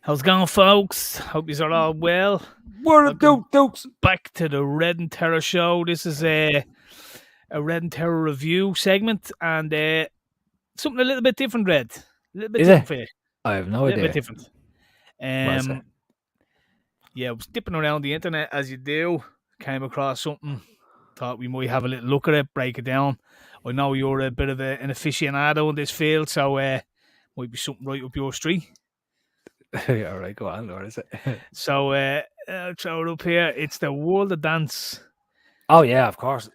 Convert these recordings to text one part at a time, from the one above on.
How's it going, folks? Hope you're all well. What a Welcome Dukes. back to the Red and Terra show. This is a Red and Terra review segment, and something a little bit different, Red. A little bit Is different it? for you. I have no A little bit idea. different. What is it? Yeah, I was dipping around the internet as you do. Came across something. Thought we might have a little look at it, break it down. I know you're a bit of an aficionado in this field, so might be something right up your street. All right, go on. What is it? So I'll throw it up here. It's the World of Dance. Oh yeah, of course.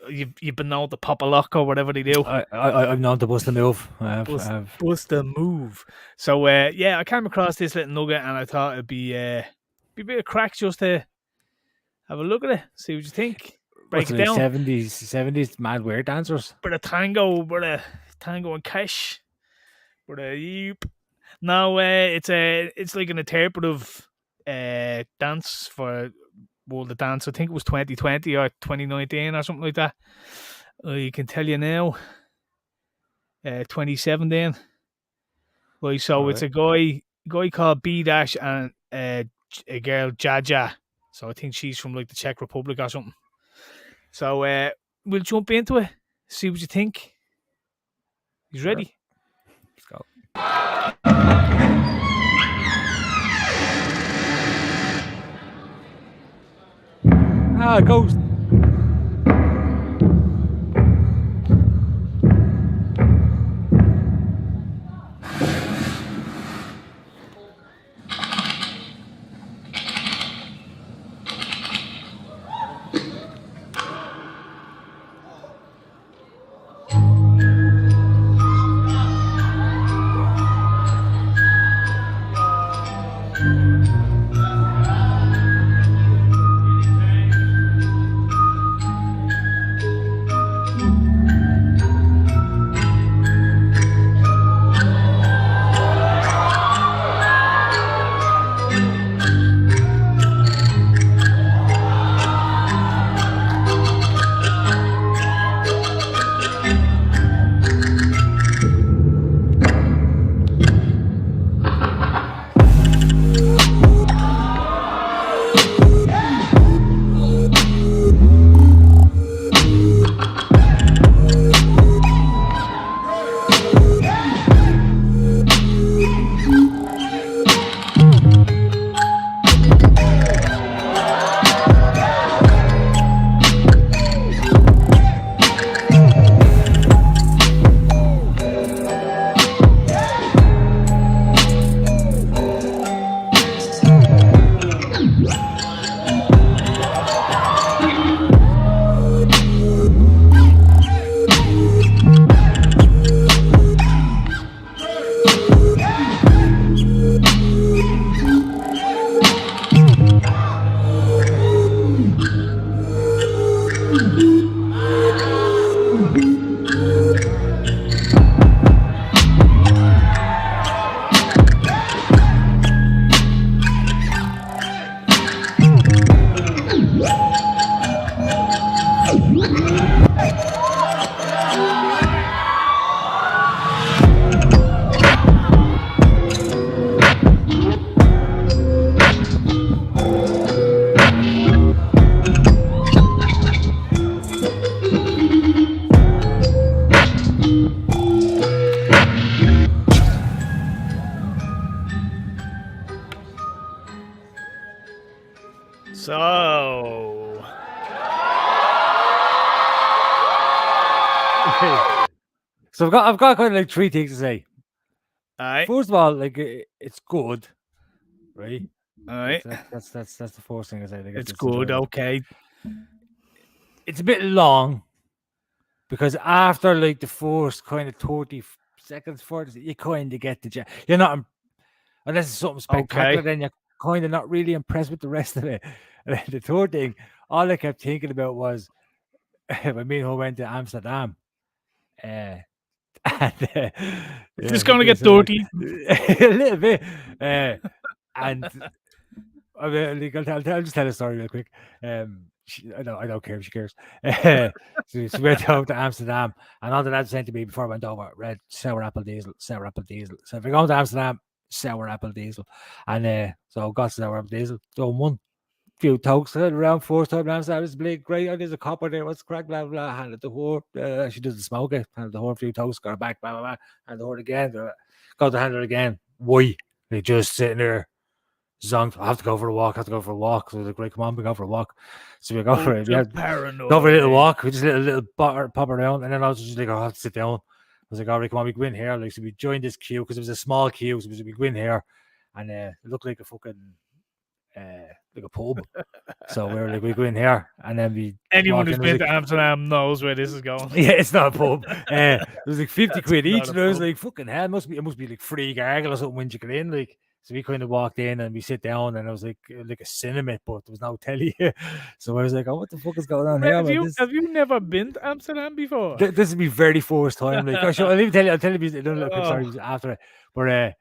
You've been known to pop a lock or whatever they do. I'm known to bust a move. I have. Bust a move. So yeah, I came across this little nugget and I thought it'd be a bit of crack just to have a look at it, see what you think. Break What's it it down. like? 70s mad weird dancers. Bit of tango and cash. No, it's like an interpretive dance for World of Dance. I think it was 2020 or 2019 or something like that. You can tell you now. 2017. Right, so it's a guy called B Dash and a girl Jaja. So I think she's from like the Czech Republic or something. So we'll jump into it, see what you think. He's ready. Let's go. Ghost. So So I've got kind of like three things to say. all right. First of all, like it's good, right? All right. That's the first thing I say. Like, It's good, enjoyable. okay. It's a bit long because after like the first kind of 30 seconds, 40, you kind of get the gist. You're not, unless it's something spectacular, Okay. then you're kind of not really impressed with the rest of it. And then the third thing, all I kept thinking about was when me and her went to Amsterdam. And, It's gonna get dirty. a little bit. And I mean, like, I'll just tell a story real quick. I don't care if she cares. So she went over to Amsterdam, and all the lads saying to me before I went over, red sour apple diesel, sour apple diesel. So if you're going to Amsterdam, sour apple diesel, and so I got sour apple diesel. So one few tokes around first time in Amsterdam. It's big, great. Oh, there's a copper there. What's the crack? Blah blah blah. Handed the whore. She doesn't smoke it. Handed the whore a few tokes. Got her back. Blah blah blah. Handed the whore again. Got to hand her again. Why? They just sitting there. Zonked. I have to go for a walk. So I was like, right, come on, we go for a walk. So we go for it. Yeah, paranoid. go for a little walk. We just a little pop around, and then I was just like, oh, I have to sit down. I was like, all right, come on, we go in here. Like, so we joined this queue because it was a small queue. So we go in here, and it looked like a fucking like a pub. So we were like, we go in here, and then we. Anyone who's been to Amsterdam knows where this is going. Yeah, it's not a pub. It was like 50 quid each, and I was like, fucking hell, it must be like free gargle or something when you get in, like. So we kind of walked in and we sit down, and it was like a cinema, but there was no telly. So I was like, "Oh, what the fuck is going on here?" Have you never been to Amsterdam before? This is my very first time. Like, I'll tell you another quick story after it. But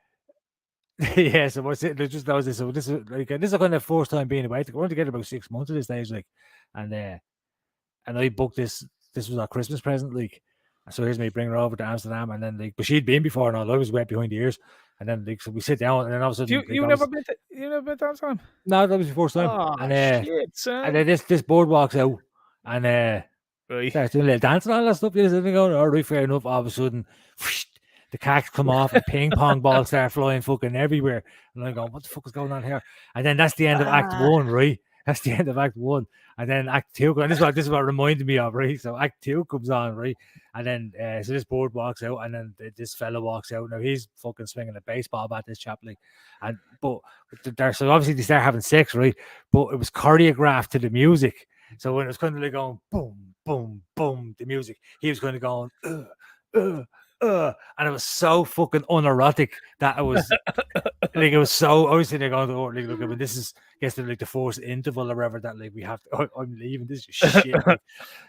yeah. So what's it? Just that was this. So this is kind of first time being away. We're together about 6 months at this stage, like, and I booked this. This was our Christmas present, like. So here's me bringing her over to Amsterdam, and then like, but she'd been before, and all I was wet behind the ears. And then like, so we sit down, and then all of a sudden, you never been to Amsterdam? No, that was the first time. Oh, shit, son. And then this board walks out, and right. starts doing a little dance and all that stuff. You're sitting going, all right, fair enough. All of a sudden, whoosh, the cacks come off, and ping pong balls start flying fucking everywhere. And I'm going, what the fuck is going on here? And then that's the end of Act 1, right? That's the end of Act 1. And then Act 2, and this is what reminded me of, right? So Act 2 comes on, right? And then so this board walks out, and then this fella walks out. Now he's fucking swinging a baseball bat, this chap, like, so obviously they start having sex, right? But it was choreographed to the music. So when it was kind of like going boom, boom, boom, the music, he was kind of going and it was so fucking unerotic that it was like, it was so. I was sitting there going, oh, like, look, I mean, this is, I guess, like the first interval or whatever that, like, we have to. I'm leaving. This is shit. Like.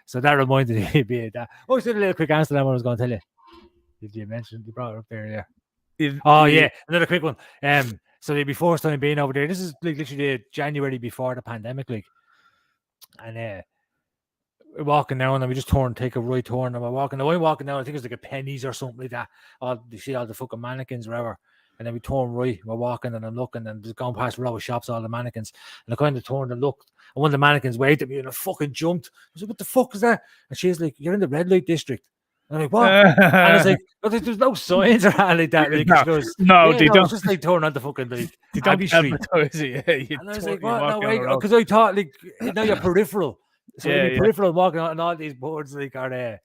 So that reminded me of that. Oh, just a little quick answer that I was going to tell you. Did you mention you brought it up there? Yeah. Yeah, another quick one. So the first time being over there. This is like literally January before the pandemic, like, and we're walking down, and we just take a right turn, and we're walking down. I think it's like a Penny's or something like that. You see all the fucking mannequins or whatever. And then we turn right, we're walking, and I'm looking, and just going past a row of shops, all the mannequins. And I kind of turned and looked, and one of the mannequins waved at me, and I fucking jumped. I was like, what the fuck is that? And she's like, you're in the red light district. And I'm like, what? And I was like, oh, there's no signs or anything like that. Like, no, goes, no, they don't. It's just like turning on the fucking, like, they don't advertise it. Yeah, and I was like, what? No, wait, because I thought, like, now you're peripheral. So peripheral walking on, and all these boards, like, are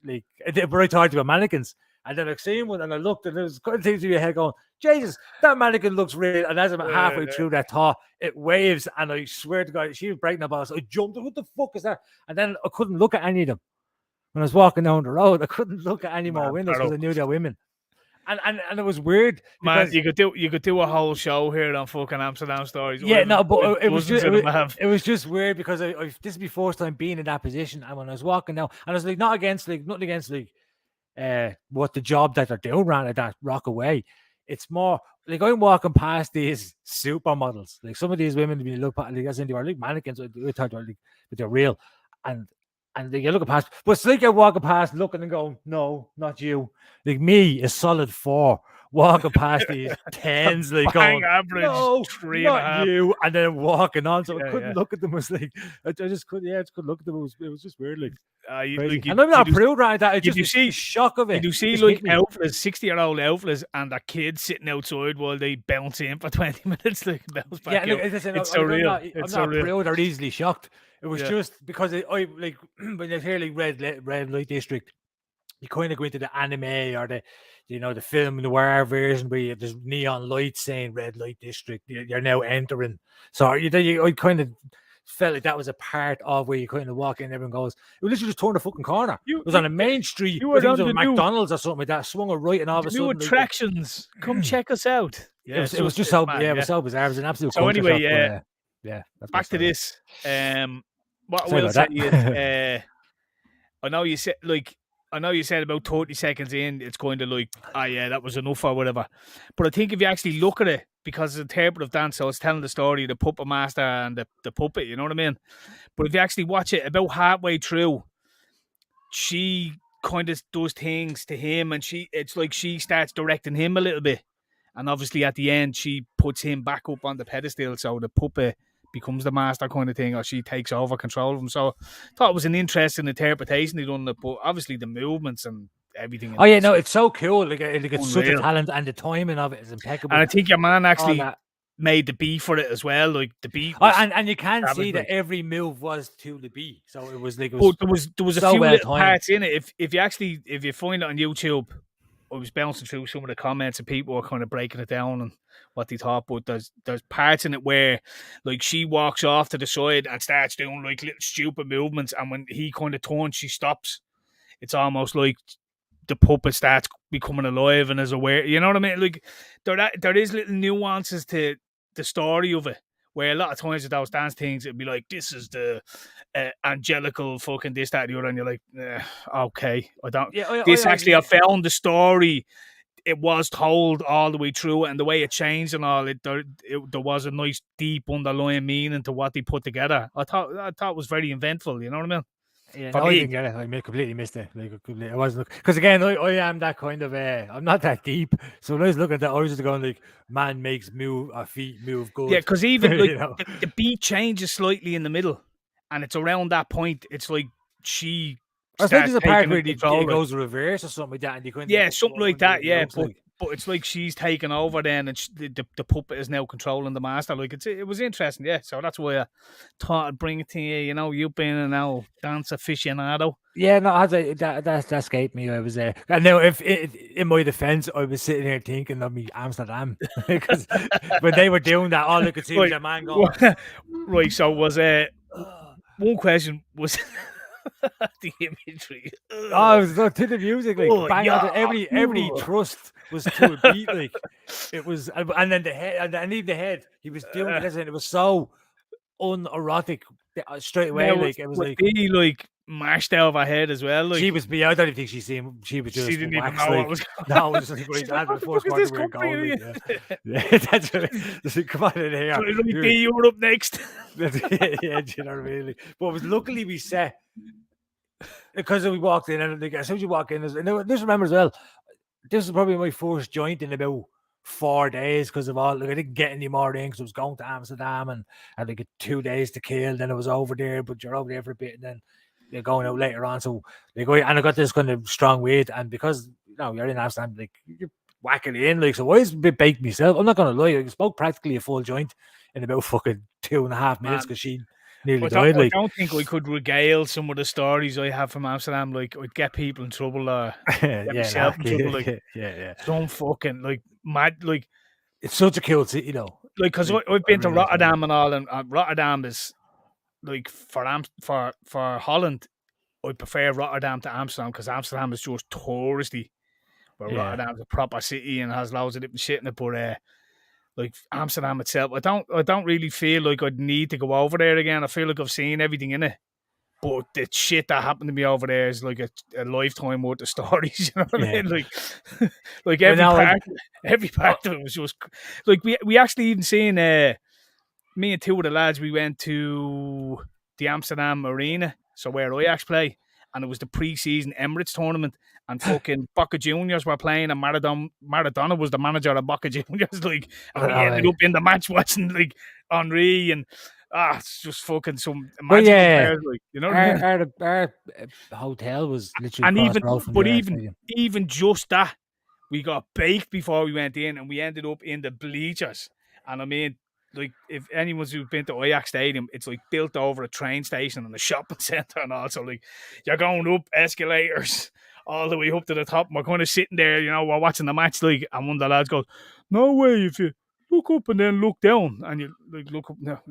like, but I talked about mannequins. And then I seen one, and I looked, and it was kind of things in your head going, Jesus, that mannequin looks real. And as I'm halfway through that thought, it waves, and I swear to God, she was breaking the balls. I jumped. What the fuck is that? And then I couldn't look at any of them. When I was walking down the road, I couldn't look at any more windows because I knew they were women. And it was weird. Man, you could do a whole show here on fucking Amsterdam stories. Yeah, no, but it was just weird because this is my first time being in that position. And when I was walking down, and I was like, nothing against what the job that they're doing around at that Rockaway. It's more like I'm walking past these supermodels. Like some of these women, when you look at, like, as in they are like mannequins, we thought they were like, but they're real. And you're looking past, but it's like you're walking past, looking and going, no, not you. Like me, a solid 4, walking past these 10s, like going, average, no, 3.5. not you. And then walking on, so I couldn't look at them. I was like, I just couldn't look at them. It was just weird, like. And I'm not proud right that. It's just the shock of it. You see, like, outfits, 60-year-old outfits, and their kids sitting outside while they bounce in for 20 minutes, like, bounce back. Yeah, it's surreal. I'm not proud or easily shocked. It was just because I like when you hear like red light district, you kind of go into the anime or the film noir version where there's neon lights saying red light district. You're now entering. So I kind of felt like that was a part of where you kind of walk in and everyone goes, it was literally just turn the fucking corner. It was on a main street. It was on McDonald's or something like that. Swung a right, and all of a sudden, new attractions. Come check us out. Yeah, it was just so it was so bizarre. It was an absolute. So anyway, shock, back to this. What I will say is, I know you said about 30 seconds in, it's kind of like, that was enough or whatever. But I think if you actually look at it, because it's interpretive dance, so it's telling the story of the puppet master and the puppet, you know what I mean? But if you actually watch it, about halfway through, she kind of does things to him, and it's like she starts directing him a little bit. And obviously at the end, she puts him back up on the pedestal, so the puppet becomes the master kind of thing, or she takes over control of him. So I thought it was an interesting interpretation they done it, but obviously the movements and everything in Oh it yeah, is no, it's so cool. Like it's such a unreal. talent, and the timing of it is impeccable. And I think your man All actually that. made the beat for it as well. Like the beat Oh, was and you can see savage, that like. every move was to the beat, so it was like it But was there was a so few well little timed. parts in it. If you find it on YouTube, I was bouncing through some of the comments and people were kind of breaking it down and what they thought. But there's parts in it where like she walks off to the side and starts doing like little stupid movements, and when he kind of turns, she stops. It's almost like the puppet starts becoming alive and is aware. You know what I mean? Like there is little nuances to the story of it. Where a lot of times with those dance things, it'd be like, this is the angelical fucking this, that, and the other, and you're like, okay, I don't. Yeah, This actually, I yeah. found the story. It was told all the way through, and the way it changed and all, there was a nice, deep underlying meaning to what they put together. I thought it was very inventful. You know what I mean? Yeah, For no, I me, didn't get it. I completely missed it. Like, I wasn't because again, I am that kind of. I'm not that deep. So when I was looking at that, I was just going like, man makes feet move yeah, good. because even like You know? the beat changes slightly in the middle, and it's around that point. It's like she I think starts there's a part taking where control it of it. goes reverse or something like that, and you kind of Yeah, something like wonder what that. it Yeah, looks but like. it's like she's taken over then, and the puppet is now controlling the master. Like it was interesting. Yeah, so that's why I thought I'd bring it to you. You know, you being an old dance aficionado. Yeah, no, that escaped me. I was there, and now if in my defense, I was sitting here thinking of me Amsterdam because when they were doing that, all I could see was Right, a man going. right. So was one question was the imagery. Oh, I was to the music, like Oh bang on yeah. to every thrust was to a beat, like it was, and then the head, and even the head, he was doing it, and it was so unerotic straight away. Now Like it was was like he like mashed out of her head as well? Like she was. I don't even think she seen. She was she just didn't even waxed. know what Like was going on. no, it was just like She's right like, after what the the fuck first is part this we were company? going. Like yeah, that's right. Just like, come on in here. Let me you were up next. Yeah, do you know what I mean? Like, but it was luckily we set because we walked in, and like, as soon as you walk in, and just remember as well, this is probably my first joint in about 4 days because of all. Like, I didn't get any more in because I was going to Amsterdam and had like 2 days to kill. Then I was over there, but you're over there for a bit, and then you're going out later on. So like, and I got this kind of strong weight, and because you're in Amsterdam, like you're whacking it in, like so. I was a bit baked myself. I'm not gonna lie, I spoke practically a full joint in about fucking 2.5 minutes Man, because she nearly I died. Like, don't think I could regale some of the stories I have from Amsterdam. Like, I'd get people in trouble or get yeah, myself in trouble. Like, yeah. some fucking, like, mad, like, It's such a cool city, though. because Like, I've I been to really enjoyed it. Rotterdam and all, and Rotterdam is, like, for Holland, I prefer Rotterdam to Amsterdam because Amsterdam is just touristy, where Yeah. Rotterdam's a proper city and has loads of different shit in it, but like Amsterdam itself, I don't really feel like I'd need to go over there again. I feel like I've seen everything in it. But the shit that happened to me over there is like a lifetime worth of stories. You know what I Yeah. mean? Like Well, now, every part of it was just like we actually even seen me and two of the lads. We went to the Amsterdam Arena, so where Ajax play, and it was the pre-season Emirates tournament, and fucking Boca Juniors were playing, and Maradona was the manager of Boca Juniors, like, and we ended up in the match watching like Henri and. It's just fucking some well, magical yeah. players, like, you know what I mean? Our hotel was literally And across the road from the Ajax stadium. even just that, we got baked before we went in, and we ended up in the bleachers. And I mean, like, if anyone's who's been to Ajax Stadium, it's like built over a train station and a shopping centre, and also like you're going up escalators all the way up to the top. And we're kind of sitting there, we're watching the match, like, and one of the lads goes, "No way! If you look up and then look down, and you like look up now."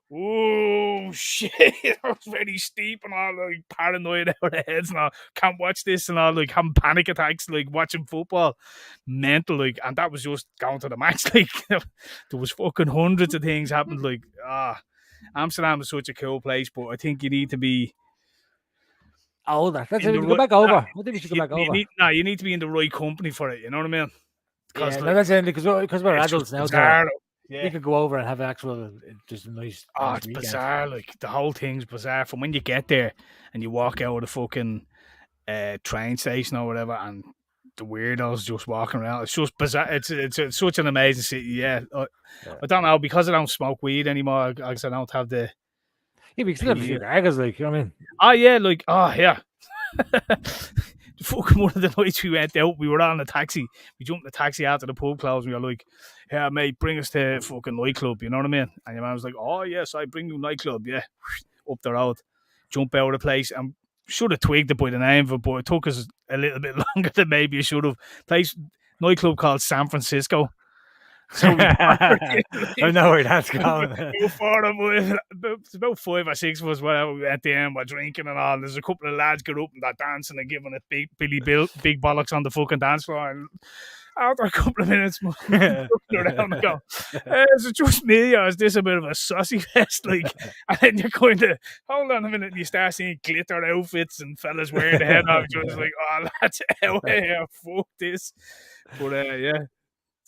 Oh shit! It was very steep and all, like, paranoid out of their heads and all. Can't watch this and all, like, having panic attacks, like, watching football. Mental, like, and that was just going to the match. Like, there was fucking hundreds of things happened. Like, Amsterdam is such a cool place, but I think you need to be older. That's in it. the We should go right. back over. I think we should go back over. You need to be in the right company for it. You know what I mean? because no, that's it. Because we're it's adults just now, bizarre. we Yeah. can go over and have just a nice It's weekend. bizarre. Like the whole thing's bizarre. From when you get there and you walk out of the fucking train station or whatever, and the weirdos just walking around. It's just bizarre. It's such an amazing city. Yeah. I don't know, because I don't smoke weed anymore. I guess I don't have the. Yeah, we can still have a few gaggers, like, you know what I mean? Oh yeah, like yeah. Fucking one of the nights we went out, we were on a taxi. We jumped in the taxi after the pub closed. We were like, "Yeah, mate, bring us to fucking nightclub." You know what I mean? And your man was like, "Oh yes, I bring you nightclub." Yeah, up the road, jump out of the place, and should have twigged it by the name of it, but it took us a little bit longer than maybe it should have. Nightclub called San Francisco. So we I know where that's going. It's about 5 or 6 of us, whatever. We went there and we're drinking and all. There's a couple of lads got up and they're dancing and giving it big bollocks on the fucking dance floor. And after a couple of minutes, looking around and go, is it just me, or is this a bit of a sussy fest? Like, and then you're going to hold on a minute and you start seeing glitter outfits and fellas wearing the head off. You're just like, oh, lads, out here, fuck this. But yeah.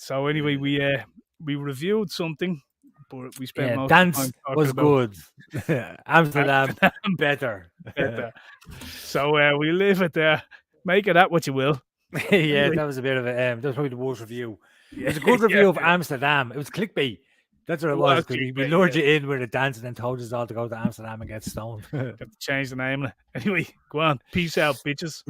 So anyway, we reviewed something, but we spent most dance of the time was good. Amsterdam better. So we leave it there. Make of that what you will. Yeah, that was a bit of a. That was probably the worst review. It was a good review of Amsterdam. It was clickbait. That's what it was. We lured you in with a dance and then told us all to go to Amsterdam and get stoned. Have to change the name. Anyway, go on. Peace out, bitches.